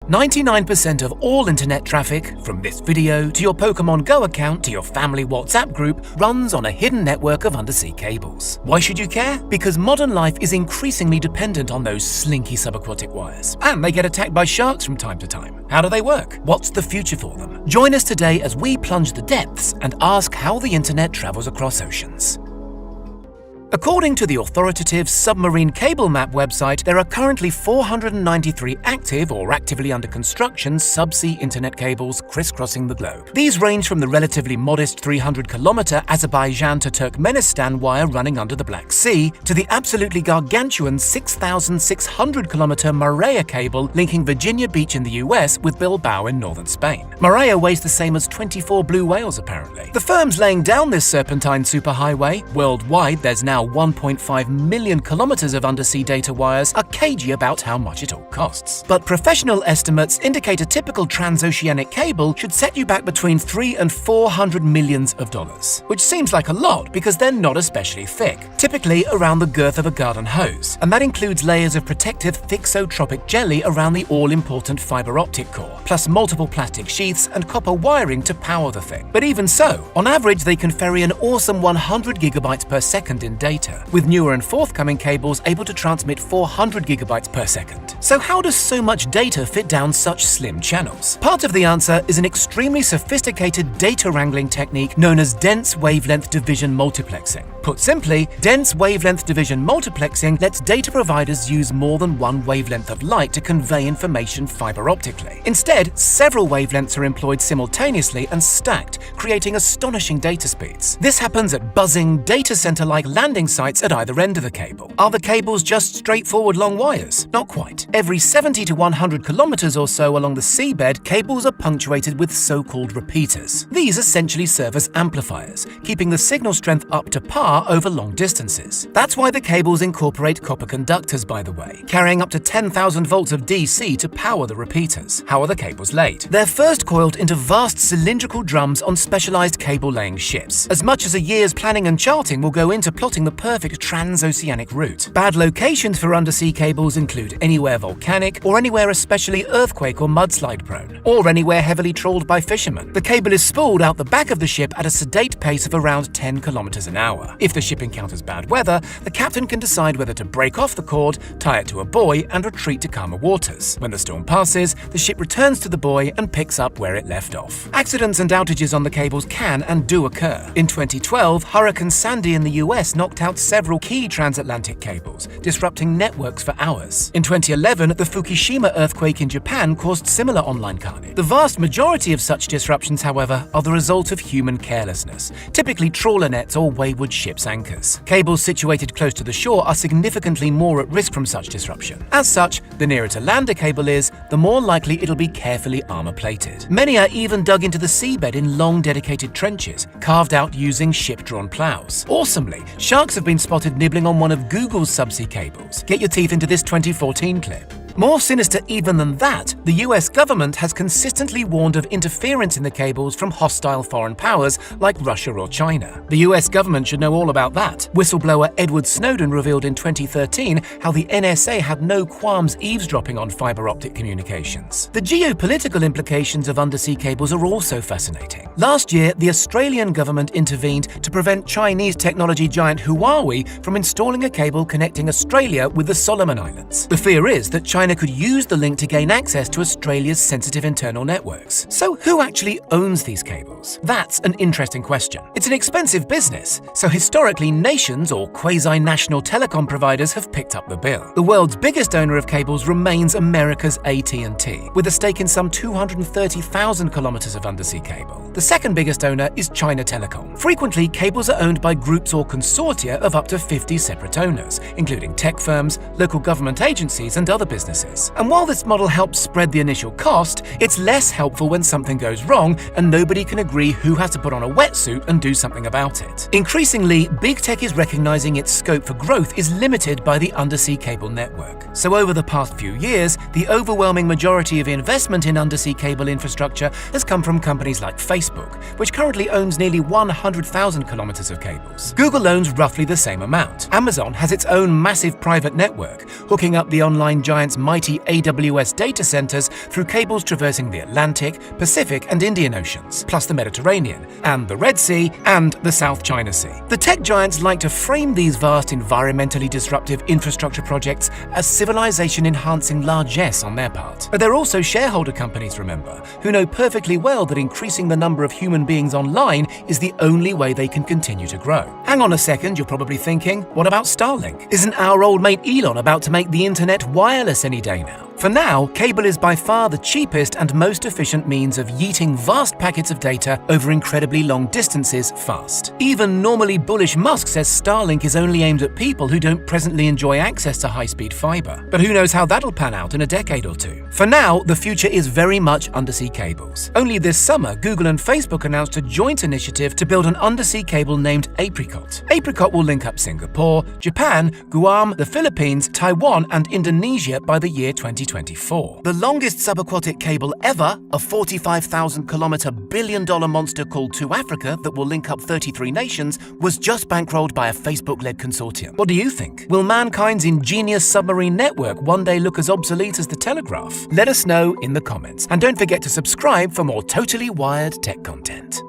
99% of all internet traffic, from this video to your Pokemon Go account to your family WhatsApp group, runs on a hidden network of undersea cables. Why should you care? Because modern life is increasingly dependent on those slinky subaquatic wires. And they get attacked by sharks from time to time. How do they work? What's the future for them? Join us today as we plunge the depths and ask how the internet travels across oceans. According to the authoritative Submarine Cable Map website, there are currently 493 active or actively under construction subsea internet cables crisscrossing the globe. These range from the relatively modest 300-kilometer Azerbaijan to Turkmenistan wire running under the Black Sea, to the absolutely gargantuan 6,600-kilometer Marea cable linking Virginia Beach in the US with Bilbao in northern Spain. Marea weighs the same as 24 blue whales, apparently. The firms laying down this serpentine superhighway, worldwide there's now 1.5 million kilometers of undersea data wires, are cagey about how much it all costs. But professional estimates indicate a typical transoceanic cable should set you back between $300 and $400 million, which seems like a lot because they're not especially thick, typically around the girth of a garden hose, and that includes layers of protective thixotropic jelly around the all-important fiber optic core, plus multiple plastic sheaths and copper wiring to power the thing. But even so, on average they can ferry an awesome 100 gigabytes per second in data, with newer and forthcoming cables able to transmit 400 gigabytes per second. So how does so much data fit down such slim channels? Part of the answer is an extremely sophisticated data wrangling technique known as dense wavelength division multiplexing. Put simply, dense wavelength division multiplexing lets data providers use more than one wavelength of light to convey information fiber optically. Instead, several wavelengths are employed simultaneously and stacked, creating astonishing data speeds. This happens at buzzing, data center-like landing sites at either end of the cable. Are the cables just straightforward long wires? Not quite. Every 70 to 100 kilometers or so along the seabed, cables are punctuated with so-called repeaters. These essentially serve as amplifiers, keeping the signal strength up to par over long distances. That's why the cables incorporate copper conductors, by the way, carrying up to 10,000 volts of DC to power the repeaters. How are the cables laid? They're first coiled into vast cylindrical drums on specialized cable-laying ships. As much as a year's planning and charting will go into plotting the perfect transoceanic route. Bad locations for undersea cables include anywhere volcanic, or anywhere especially earthquake or mudslide prone, or anywhere heavily trawled by fishermen. The cable is spooled out the back of the ship at a sedate pace of around 10 kilometers an hour. If the ship encounters bad weather, the captain can decide whether to break off the cord, tie it to a buoy, and retreat to calmer waters. When the storm passes, the ship returns to the buoy and picks up where it left off. Accidents and outages on the cables can and do occur. In 2012, Hurricane Sandy in the US knocked out several key transatlantic cables, disrupting networks for hours. In 2011, the Fukushima earthquake in Japan caused similar online carnage. The vast majority of such disruptions, however, are the result of human carelessness, typically trawler nets or wayward ship's anchors. Cables situated close to the shore are significantly more at risk from such disruption. As such, the nearer to land a cable is, the more likely it'll be carefully armor-plated. Many are even dug into the seabed in long dedicated trenches, carved out using ship-drawn plows. Awesomely, sharks have been spotted nibbling on one of Google's subsea cables. Get your teeth into this 2014 clip. More sinister even than that, the US government has consistently warned of interference in the cables from hostile foreign powers like Russia or China. The US government should know all about that. Whistleblower Edward Snowden revealed in 2013 how the NSA had no qualms eavesdropping on fiber optic communications. The geopolitical implications of undersea cables are also fascinating. Last year, the Australian government intervened to prevent Chinese technology giant Huawei from installing a cable connecting Australia with the Solomon Islands. The fear is that China could use the link to gain access to Australia's sensitive internal networks. So who actually owns these cables? That's an interesting question. It's an expensive business, so historically nations or quasi-national telecom providers have picked up the bill. The world's biggest owner of cables remains America's AT&T, with a stake in some 230,000 kilometers of undersea cable. The second biggest owner is China Telecom. Frequently, cables are owned by groups or consortia of up to 50 separate owners, including tech firms, local government agencies, and other businesses. And while this model helps spread the initial cost, it's less helpful when something goes wrong and nobody can agree who has to put on a wetsuit and do something about it. Increasingly, big tech is recognizing its scope for growth is limited by the undersea cable network. So over the past few years, the overwhelming majority of investment in undersea cable infrastructure has come from companies like Facebook, which currently owns nearly 100,000 kilometers of cables. Google owns roughly the same amount. Amazon has its own massive private network, hooking up the online giant's its mighty AWS data centers through cables traversing the Atlantic, Pacific, and Indian Oceans, plus the Mediterranean, and the Red Sea, and the South China Sea. The tech giants like to frame these vast environmentally disruptive infrastructure projects as civilization-enhancing largesse on their part. But they're also shareholder companies, remember, who know perfectly well that increasing the number of human beings online is the only way they can continue to grow. Hang on a second, you're probably thinking, what about Starlink? Isn't our old mate Elon about to make the internet wireless any day now? For now, cable is by far the cheapest and most efficient means of yeeting vast packets of data over incredibly long distances fast. Even normally bullish Musk says Starlink is only aimed at people who don't presently enjoy access to high-speed fiber. But who knows how that'll pan out in a decade or two. For now, the future is very much undersea cables. Only this summer, Google and Facebook announced a joint initiative to build an undersea cable named Apricot. Apricot will link up Singapore, Japan, Guam, the Philippines, Taiwan, and Indonesia by the year 2024. The longest subaquatic cable ever, a 45,000-kilometer billion-dollar monster called To Africa that will link up 33 nations, was just bankrolled by a Facebook-led consortium. What do you think? Will mankind's ingenious submarine network one day look as obsolete as the telegraph? Let us know in the comments. And don't forget to subscribe for more totally wired tech content.